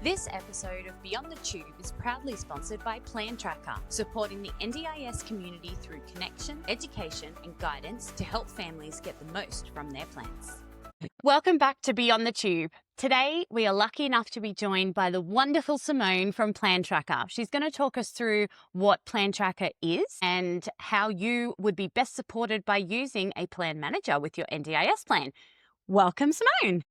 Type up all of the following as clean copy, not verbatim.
This episode of Beyond the Tube is proudly sponsored by Plan Tracker, supporting the NDIS community through connection, education, and guidance to help families get the most from their plans. Welcome back to Beyond the Tube. Today, we are lucky enough to be joined by the wonderful Simone from Plan Tracker. She's going to talk us through what Plan Tracker is and how you would be best supported by using a plan manager with your NDIS plan. Welcome, Simone.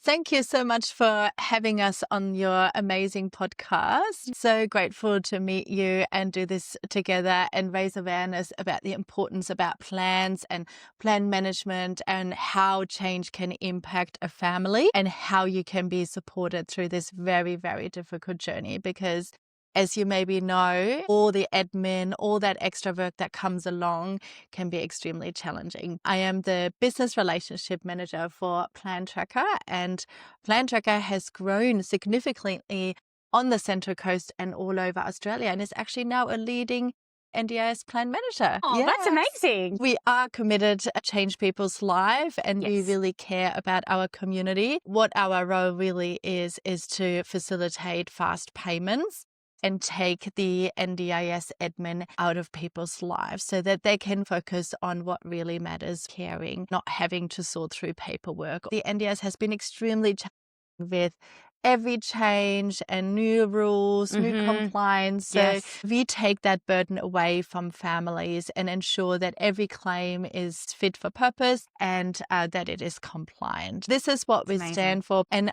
Thank you so much for having us on your amazing podcast. So grateful to meet you and do this together and raise awareness about the importance about plans and plan management and how change can impact a family and how you can be supported through this very, very difficult journey. Because as you maybe know, all the admin, all that extra work that comes along can be extremely challenging. I am the business relationship manager for Plan Tracker, and Plan Tracker has grown significantly on the Central Coast and all over Australia, and is actually now a leading NDIS plan manager. Oh, yes. That's amazing. We are committed to change people's lives, and we really care about our community. What our role really is to facilitate fast payments and take the NDIS admin out of people's lives so that they can focus on what really matters, caring, not having to sort through paperwork. The NDIS has been extremely challenging with every change and new rules, new compliance. So we take that burden away from families and ensure that every claim is fit for purpose and that it is compliant. This is what we stand for, and,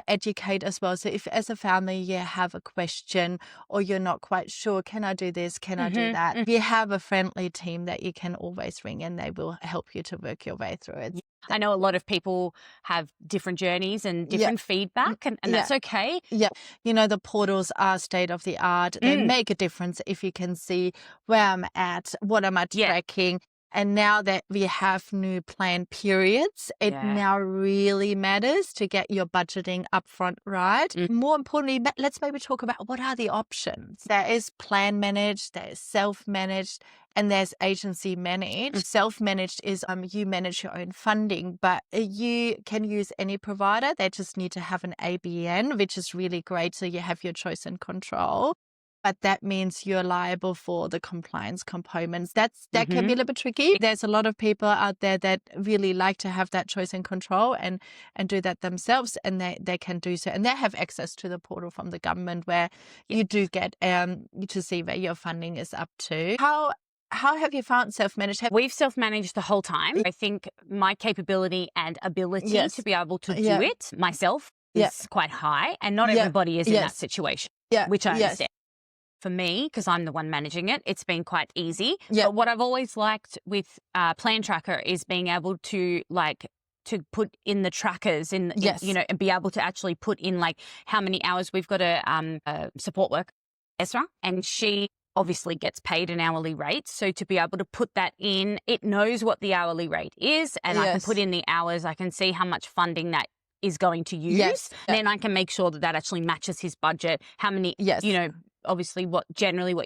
educate as well. So if as a family you have a question or you're not quite sure, can I do this? Can I do that? We have a friendly team that you can always ring and they will help you to work your way through it. I know a lot of people have different journeys and different feedback, and that's okay. Yeah. The portals are state of the art. They make a difference if you can see where I'm at, what am I tracking. And now that we have new plan periods, it now really matters to get your budgeting upfront right. More importantly, let's maybe talk about what are the options. There is plan managed, there is self-managed, and there's agency managed. Self-managed is you manage your own funding, but you can use any provider. They just need to have an ABN, which is really great. So you have your choice and control. But that means you're liable for the compliance components. That can be a little bit tricky. There's a lot of people out there that really like to have that choice and control and do that themselves, and they can do so. And they have access to the portal from the government where you do get to see where your funding is up to. How have you found self-managed? We've self-managed the whole time. I think my capability and ability to be able to do it myself is quite high, and not everybody is in that situation, which I understand. For me, because I'm the one managing it, it's been quite easy. But what I've always liked with Plan Tracker is being able to put in the trackers and be able to actually put in how many hours. We've got a support worker, Ezra, and she obviously gets paid an hourly rate. So to be able to put that in, it knows what the hourly rate is, and I can put in the hours. I can see how much funding that is going to use. Then I can make sure that actually matches his budget. How many, obviously what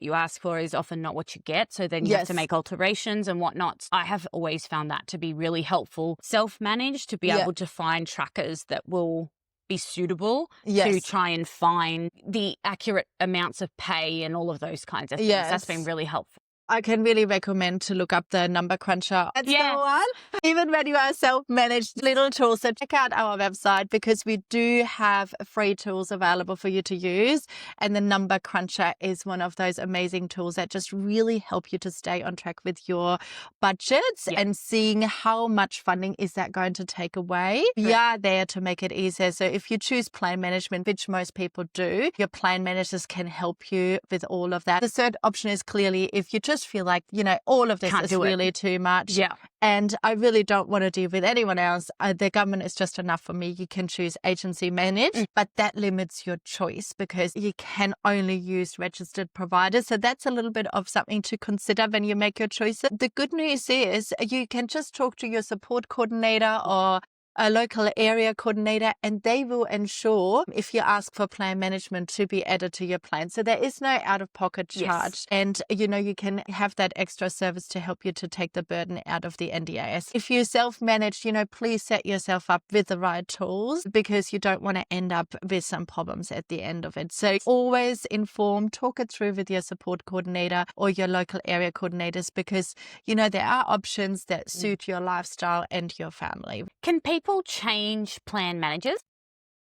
you ask for is often not what you get. So then you have to make alterations and whatnot. I have always found that to be really helpful. Self-managed, to be able to find trackers that will be suitable to try and find the accurate amounts of pay and all of those kinds of things. That's been really helpful. I can really recommend to look up the number-cruncher. That's the one. Even when you are self-managed, little tools. So check out our website because we do have free tools available for you to use. And the number-cruncher is one of those amazing tools that just really help you to stay on track with your budgets and seeing how much funding is that going to take away. We are there to make it easier. So if you choose plan management, which most people do, your plan managers can help you with all of that. The third option is clearly if you just feel like, all of this is really too much. And I really don't want to deal with anyone else. The government is just enough for me. You can choose agency managed, but that limits your choice because you can only use registered providers. So that's a little bit of something to consider when you make your choices. The good news is you can just talk to your support coordinator or a local area coordinator, and they will ensure if you ask for plan management to be added to your plan. So there is no out-of-pocket charge. And, you can have that extra service to help you to take the burden out of the NDIS. If you self-manage, please set yourself up with the right tools, because you don't want to end up with some problems at the end of it. So always inform, talk it through with your support coordinator or your local area coordinators, because, there are options that suit your lifestyle and your family. Can people change plan managers?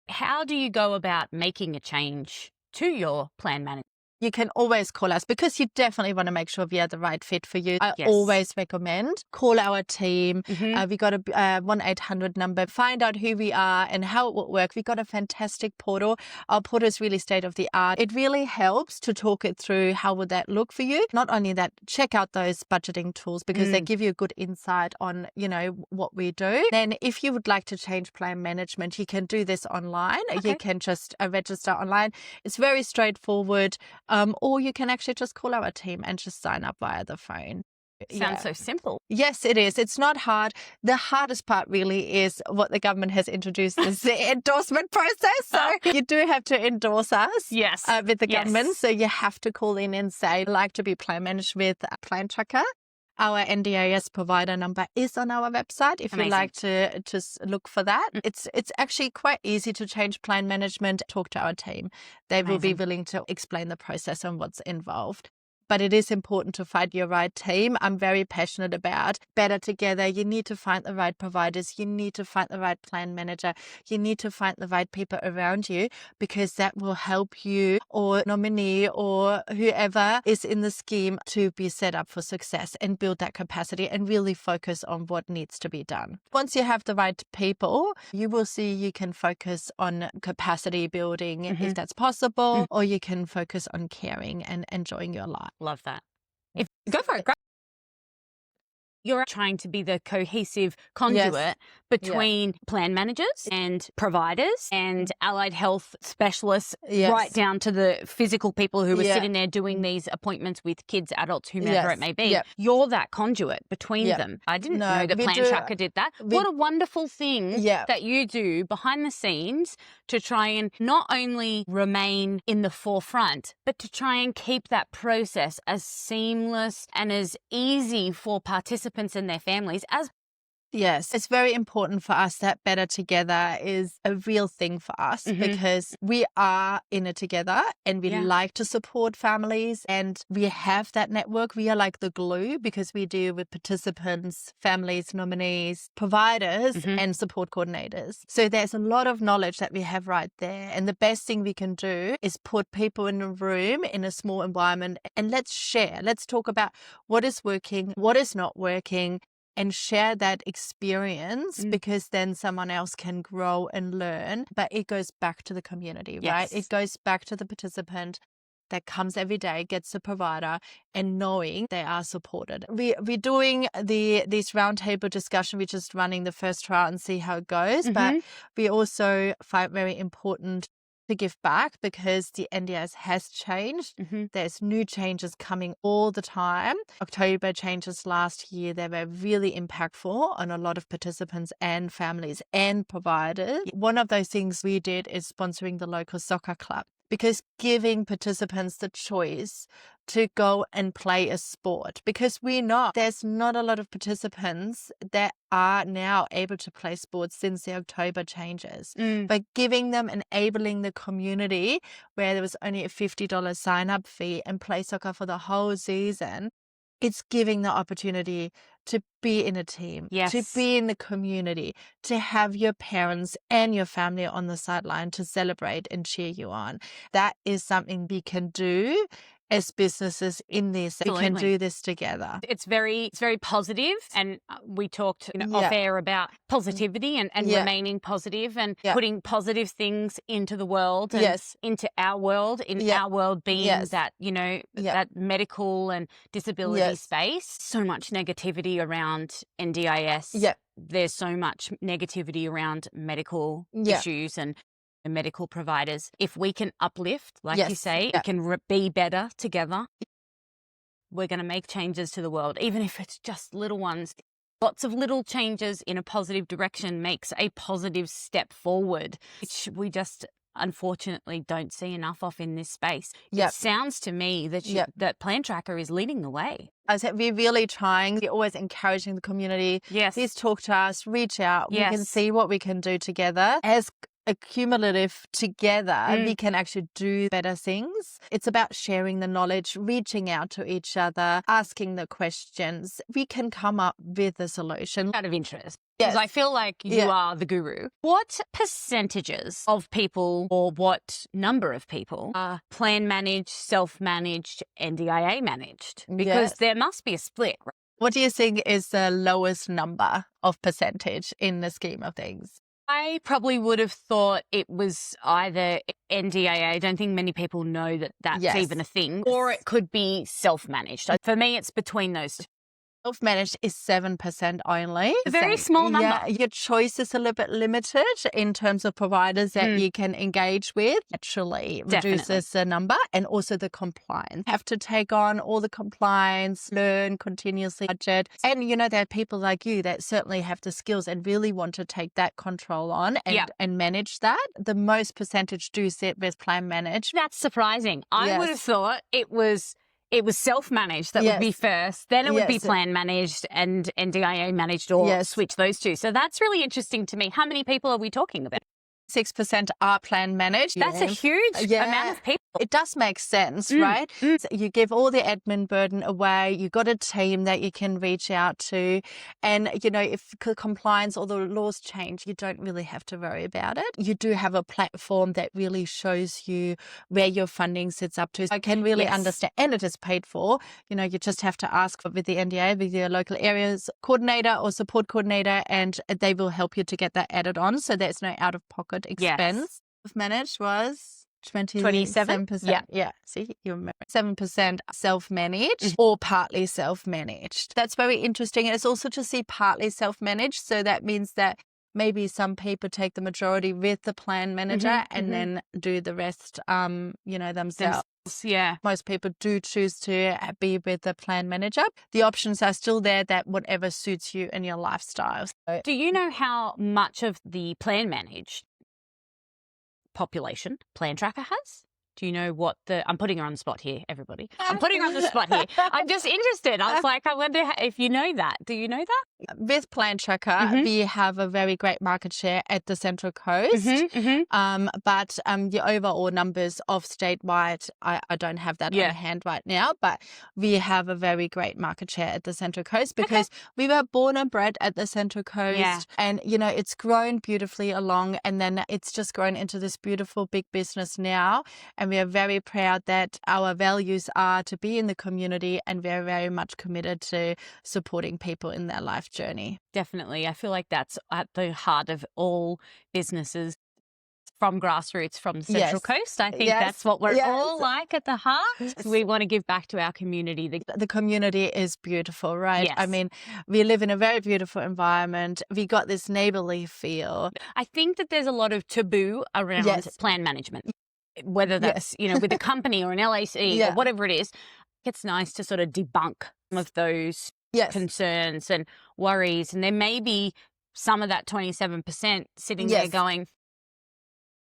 How do you go about making a change to your plan manager? You can always call us, because you definitely want to make sure we are the right fit for you. I always recommend call our team. We got a 1-800 number. Find out who we are and how it will work. We got a fantastic portal. Our portal is really state of the art. It really helps to talk it through. How would that look for you? Not only that, check out those budgeting tools, because they give you a good insight on, what we do. Then if you would like to change plan management, you can do this online. You can just register online. It's very straightforward. Or you can actually just call our team and just sign up via the phone. Sounds so simple. Yes, it is. It's not hard. The hardest part really is what the government has introduced is the endorsement process. So you do have to endorse us with the government. So you have to call in and say, I'd like to be plan managed with a plan tracker. Our NDIS provider number is on our website if you'd like to just look for that. It's actually quite easy to change plan management. Talk to our team. They will be willing to explain the process and what's involved. But it is important to find your right team. I'm very passionate about better together. You need to find the right providers. You need to find the right plan manager. You need to find the right people around you, because that will help you or nominee or whoever is in the scheme to be set up for success and build that capacity and really focus on what needs to be done. Once you have the right people, you will see you can focus on capacity building if that's possible, or you can focus on caring and enjoying your life. Love that. Go for it. Great. You're trying to be the cohesive conduit between plan managers and providers and allied health specialists, right down to the physical people who are sitting there doing these appointments with kids, adults, whomever it may be. You're that conduit between them. I didn't know the plan tracker did that. What a wonderful thing that you do behind the scenes to try and not only remain in the forefront, but to try and keep that process as seamless and as easy for participants and their families as. Yes, it's very important for us that better together is a real thing for us, because we are in it together and we like to support families, and we have that network. We are like the glue, because we deal with participants, families, nominees, providers, and support coordinators. So there's a lot of knowledge that we have right there. And the best thing we can do is put people in a room in a small environment and let's share. Let's talk about what is working, what is not working, and share that experience, because then someone else can grow and learn. But it goes back to the community, right? It goes back to the participant that comes every day, gets the provider, and knowing they are supported. We're doing these roundtable discussion. We're just running the first trial and see how it goes. But we also find very important to give back, because the NDIS has changed. There's new changes coming all the time. October changes last year, they were really impactful on a lot of participants and families and providers. One of those things we did is sponsoring the local soccer club, because giving participants the choice to go and play a sport, because we know there's not a lot of participants that are now able to play sports since the October changes. But giving them, enabling the community where there was only a $50 sign-up fee and play soccer for the whole season, it's giving the opportunity to be in a team, to be in the community, to have your parents and your family on the sideline to celebrate and cheer you on. That is something we can do as businesses in this. We can do this together. It's very positive, and we talked off air about positivity and remaining positive and putting positive things into the world and into our world, our world being that, that medical and disability space. So much negativity around NDIS. There's so much negativity around medical issues and medical providers. If we can uplift, like you say, we can be better together, we're going to make changes to the world, even if it's just little ones. Lots of little changes in a positive direction makes a positive step forward, which we just unfortunately don't see enough of in this space. It sounds to me that that Plan Tracker is leading the way. I said we're really trying. We're always encouraging the community. Yes. Please talk to us, reach out. Yes. We can see what we can do together. As a cumulative together, we can actually do better things. It's about sharing the knowledge, reaching out to each other, asking the questions. We can come up with a solution. Out of interest. Because I feel like you are the guru. What percentages of people, or what number of people, are plan managed, self-managed, NDIA managed? Because there must be a split, right? What do you think is the lowest number of percentage in the scheme of things? I probably would have thought it was either NDIA. I don't think many people know that that's even a thing. Or it could be self-managed. For me, it's between those two. Self-managed is 7% only. A very small number. Yeah, your choice is a little bit limited in terms of providers that you can engage with. Actually reduces the number, and also the compliance. Have to take on all the compliance, learn continuously, budget. And, there are people like you that certainly have the skills and really want to take that control on and manage that. The most percentage do sit with plan managed. That's surprising. I would have thought it was self-managed that would be first, then it would be plan managed and NDIA managed, or switch those two. So that's really interesting to me. How many people are we talking about? 6% are plan managed. That's a huge amount of people. It does make sense, right? So you give all the admin burden away. You got a team that you can reach out to. And, if compliance or the laws change, you don't really have to worry about it. You do have a platform that really shows you where your funding sits up to. So I can really understand, and it is paid for. You just have to ask with the NDA, with your local areas coordinator or support coordinator, and they will help you to get that added on. So there's no out-of-pocket expense. Managed was 27%. Yeah. See, you remember. 7% self-managed or partly self-managed. That's very interesting. And it's also to see partly self-managed. So that means that maybe some people take the majority with the plan manager and then do the rest, themselves. Yeah. Most people do choose to be with the plan manager. The options are still there, that whatever suits you and your lifestyle. So, do you know how much of the plan managed population Plan Tracker has? Do you know what I'm putting her on the spot here, everybody. I'm putting her on the spot here. I'm just interested. I was like, I wonder if you know that. Do you know that? With Plan Tracker, we have a very great market share at the Central Coast. But the overall numbers of statewide, I don't have that on hand right now. But we have a very great market share at the Central Coast because we were born and bred at the Central Coast. And, it's grown beautifully along. And then it's just grown into this beautiful big business now. And we are very proud that our values are to be in the community, and we're very much committed to supporting people in their life journey. Definitely. I feel like that's at the heart of all businesses from grassroots, from the Central Coast. I think that's what we're all like at the heart. We want to give back to our community. The community is beautiful, right? Yes. I mean, we live in a very beautiful environment. We got this neighborly feel. I think that there's a lot of taboo around plan management. Whether that's, with a company or an LAC or whatever it is, it's nice to sort of debunk some of those concerns and worries. And there may be some of that 27% sitting there going,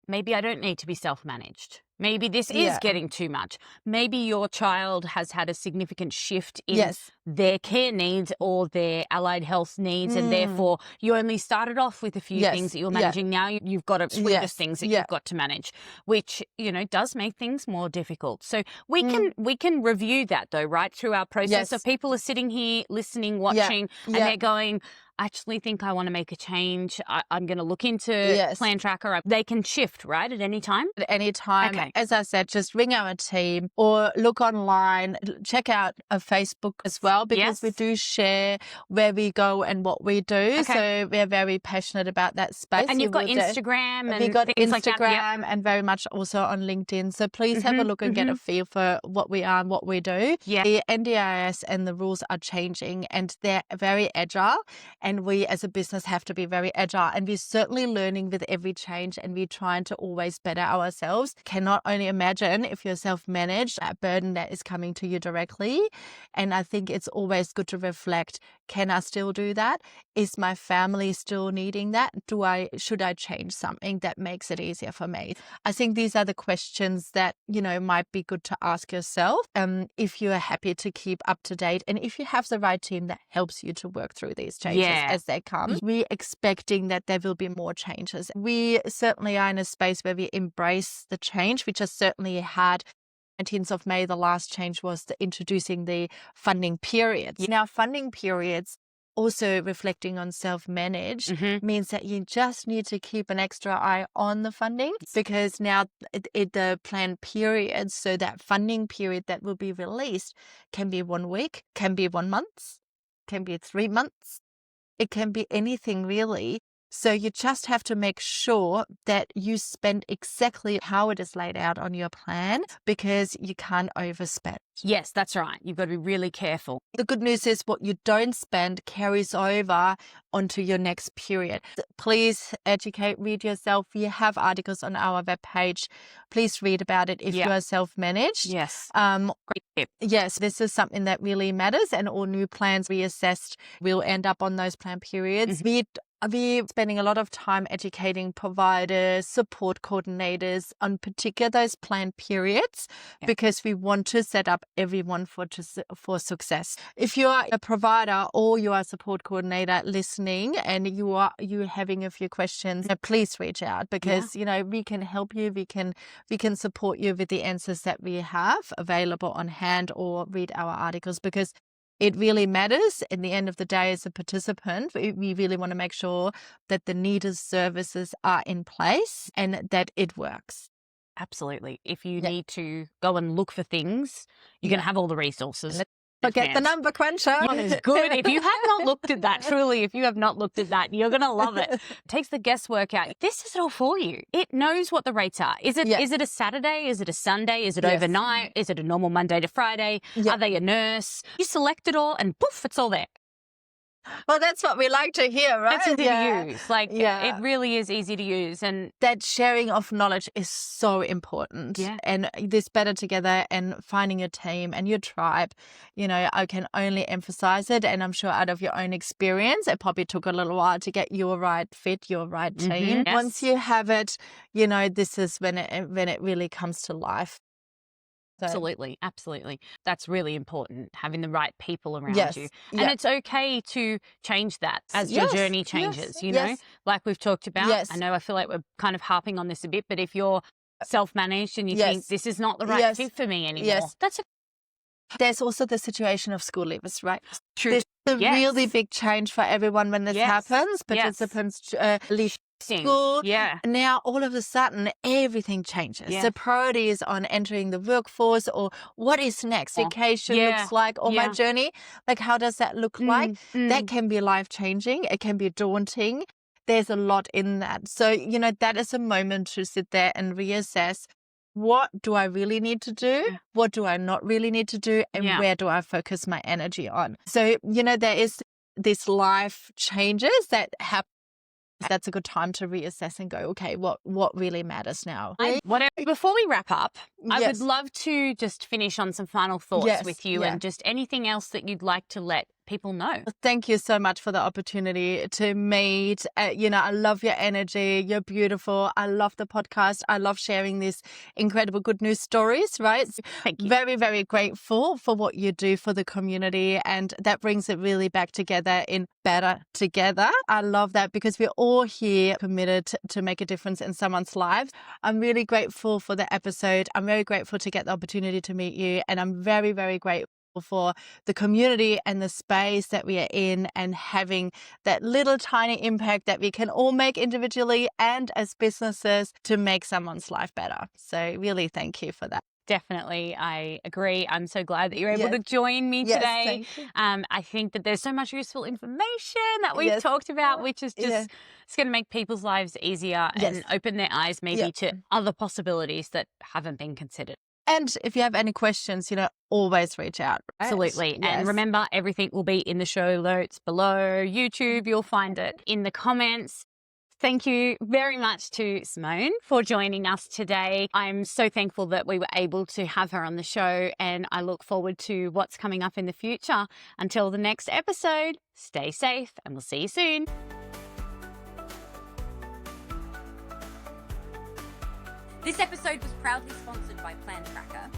maybe I don't need to be self-managed. Maybe this is getting too much. Maybe your child has had a significant shift in their care needs or their allied health needs, and therefore you only started off with a few things that you're managing. Now you've got a suite of things that you've got to manage, which, does make things more difficult. So we can review that though, right, through our process. So people are sitting here listening, watching, and they're going, I actually think I want to make a change. I'm going to look into Plan Tracker. They can shift, right, at any time? At any time. Okay. As I said, just ring our team or look online. Check out a Facebook as well, because we do share where we go and what we do. So we're very passionate about that space. And you've got Instagram and we've got things Instagram like that. and very much also on LinkedIn. So please have a look and get a feel for what we are and what we do. The NDIS and the rules are changing, and they're very agile. And we as a business have to be very agile, and we're certainly learning with every change, and we're trying to always better ourselves. Cannot not only imagine if you're self-managed, a burden that is coming to you directly. And I think it's always good to reflect, can I still do that? Is my family still needing that? Should I change something that makes it easier for me? I think these are the questions that, might be good to ask yourself if you're happy to keep up to date and if you have the right team that helps you to work through these changes as they come. We're expecting that there will be more changes. We certainly are in a space where we embrace the change. We just certainly had 19th of May, the last change was introducing the funding periods. Now, funding periods, also reflecting on self-managed, means that you just need to keep an extra eye on the funding, because now the planned periods, so that funding period that will be released can be 1 week, can be 1 month, can be 3 months. It can be anything really. So you just have to make sure that you spend exactly how it is laid out on your plan, because you can't overspend. Yes, that's right. You've got to be really careful. The good news is what you don't spend carries over onto your next period. Please read yourself. We have articles on our webpage. Please read about it if you are self-managed. Yes. Great tip. Yes, this is something that really matters, and all new plans reassessed will end up on those plan periods. We're spending a lot of time educating providers, support coordinators on particular those planned periods, because we want to set up everyone for success. If you are a provider or you are a support coordinator listening and you're having a few questions, please reach out, because we can help you. We can support you with the answers that we have available on hand, or read our articles, because it really matters. In the end of the day, as a participant, we really want to make sure that the needed services are in place and that it works. Absolutely. If you need to go and look for things, you're going to have all the resources. Forget the number cruncher. That is good. If you have not looked at that, truly, if you have not looked at that, you're going to love it. It takes the guesswork out. This is it all for you. It knows what the rates are. Is it a Saturday? Is it a Sunday? Is it overnight? Is it a normal Monday to Friday? Are they a nurse? You select it all and poof, it's all there. Well, that's what we like to hear, right? It's easy to use. It really is easy to use. And that sharing of knowledge is so important. Yeah. And this Better Together and finding your team and your tribe, I can only emphasize it. And I'm sure out of your own experience, it probably took a little while to get your right fit, your right team. Yes. Once you have it, this is when it really comes to life. Absolutely. That's really important, having the right people around you. And it's okay to change that as your journey changes, like we've talked about. I know I feel like we're kind of harping on this a bit, but if you're self-managed and you think this is not the right fit for me anymore, there's also the situation of school leavers, right? True. There's a really big change for everyone when this happens. Participants leave school. Now all of a sudden everything changes. The priority is on entering the workforce, or what is next? Vacation looks like, or my journey. Like, how does that look like? That can be life-changing. It can be daunting. There's a lot in that. So, that is a moment to sit there and reassess, what do I really need to do? What do I not really need to do? And where do I focus my energy on? So, there is this life changes that happen. That's a good time to reassess and go, okay, what really matters now? Before we wrap up, I would love to just finish on some final thoughts with you and just anything else that you'd like to let people know. Thank you so much for the opportunity to meet. I love your energy. You're beautiful. I love the podcast. I love sharing these incredible good news stories, right? Thank you. Very, very grateful for what you do for the community. And that brings it really back together in Better Together. I love that, because we're all here committed to make a difference in someone's life. I'm really grateful for the episode. I'm very grateful to get the opportunity to meet you. And I'm very, very grateful for the community and the space that we are in, and having that little tiny impact that we can all make individually and as businesses to make someone's life better. So really thank you for that. Definitely. I agree. I'm so glad that you're able to join me today. Thank you. I think that there's so much useful information that we've talked about, which is just it's going to make people's lives easier and open their eyes maybe to other possibilities that haven't been considered. And if you have any questions, always reach out. Right? Absolutely. And remember, everything will be in the show notes below. YouTube, you'll find it in the comments. Thank you very much to Simone for joining us today. I'm so thankful that we were able to have her on the show, and I look forward to what's coming up in the future. Until the next episode, stay safe and we'll see you soon. This episode was proudly sponsored by Plan Tracker.